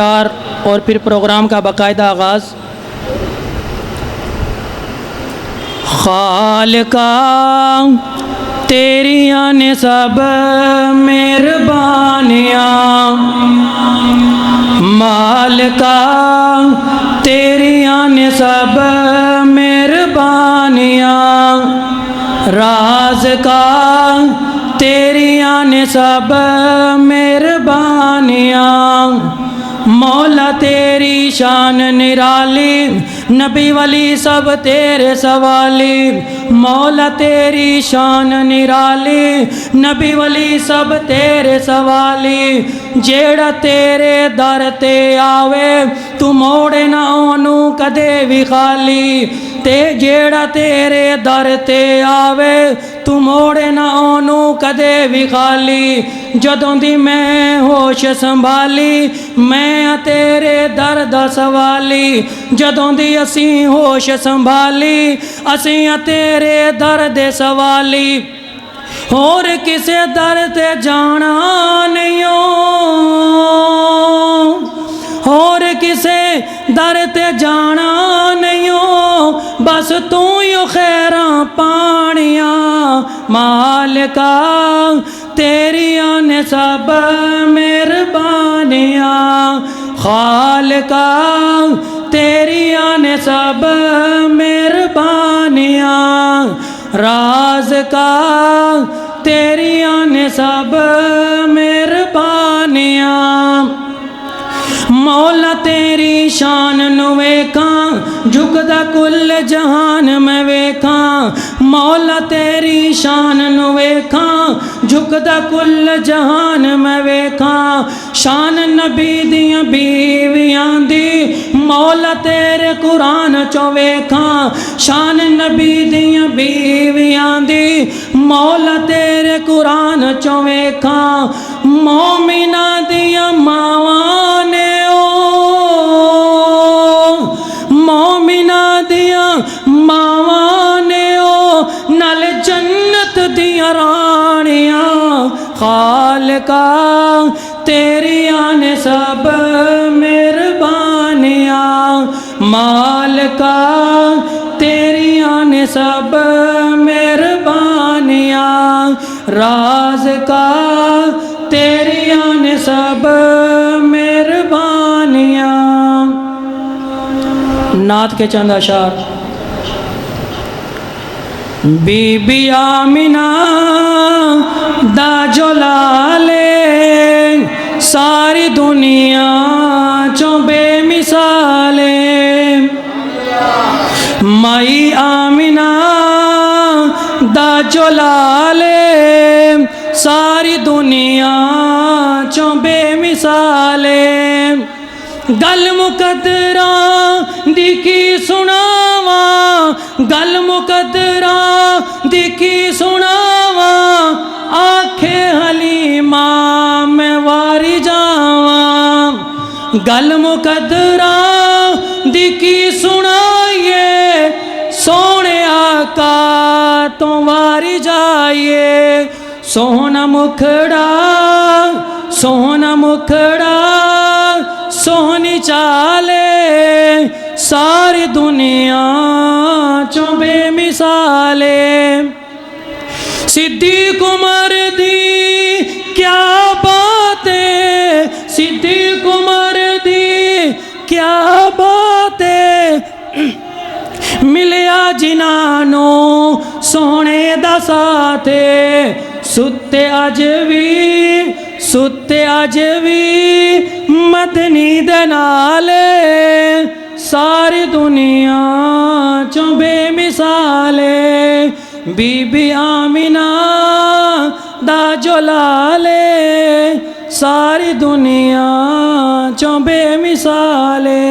और फिर प्रोग्राम का बाकायदा आगाज़। खालिका तेरियां ने सब मेहरबानियाँ, मालिका तेरियां ने सब मेहरबानियाँ, राज का तेरियां ने सब मेहरबानियाँ, मौला तेरी शान निराली, नबी वली सब तेरे सवाली, मौला तेरी शान निराली, नबी वली सब तेरे सवाली, जेड़ा तेरे दर ते आवे तू मोड़े ना ओनू कदे भी खाली, ते जेड़ा तेरे दर ते आवे तू मोड़े ना ओनू कदे भी खाली। जदों दी मैं होश संभाली मैं तेरे दर दा सवाली, जदों दी असी होश संभाली असी तेरे दर दे सवाली, होर किसे दर ते जाना नहीं हो, होर किसे दर ते जाना नहीं हो, बस तू यो खैरा पानिया, मालिका तेरियां ने सब मेहरबानियाँ, खालिका तेरियां ने सब मेहरबानियाँ, राज का तेरियां ने सब मेहरबानियाँ, मौला तेरी शान नू वेखां झुकदा कुल जहान मैं वेखां, मौला तेरी शान नू वेखां झुकदा कुल जहान मैं वेखां, शान नबी दियां बीवियां दी मौला तेरे कुरान चो वेखां, शान नबी दियां बीवियां दी मौला तेरे कुरान चो वेखां, मोमिना दियां मावां ने मोमिना दिया मावां ने ओ नल जन्नत दिया रानियां, खालिका तेरियां ने सब मेहरबानियाँ, मालिका तेरियां ने सब मेहरबानियाँ, राज का तेरियां ने सब मेहरबानियाँ। नात के चंद अशार। बीबी आमिना दा जोलाले सारी दुनिया चो बेमिसाले, माई आमिना दा जोलाले सारी दुनिया चो बेमिसाले, गल मुकद्दरा दी की सुनावा, गल मुकद्दरा दी की सुनावा, आखे हलीमा मैं वारी जावा, गल मुकद्दरा दी की सुनाइए सोने आका तो वारी जाइए, सोहना मुखड़ा सोहना मुखड़ा सोहनी चाले सारी दुनिया चो बेमिसाले, सिद्दीक उमर दी क्या बातें, सिद्दीक उमर दी क्या बातें, मिलिया जिनानो सोने दा साथे, सुते अज भी मदनी दे नाले सारी दुनिया चो बेमिसाले, बीबी आमिना दा जोलाले सारी दुनिया चो बेमिसाले।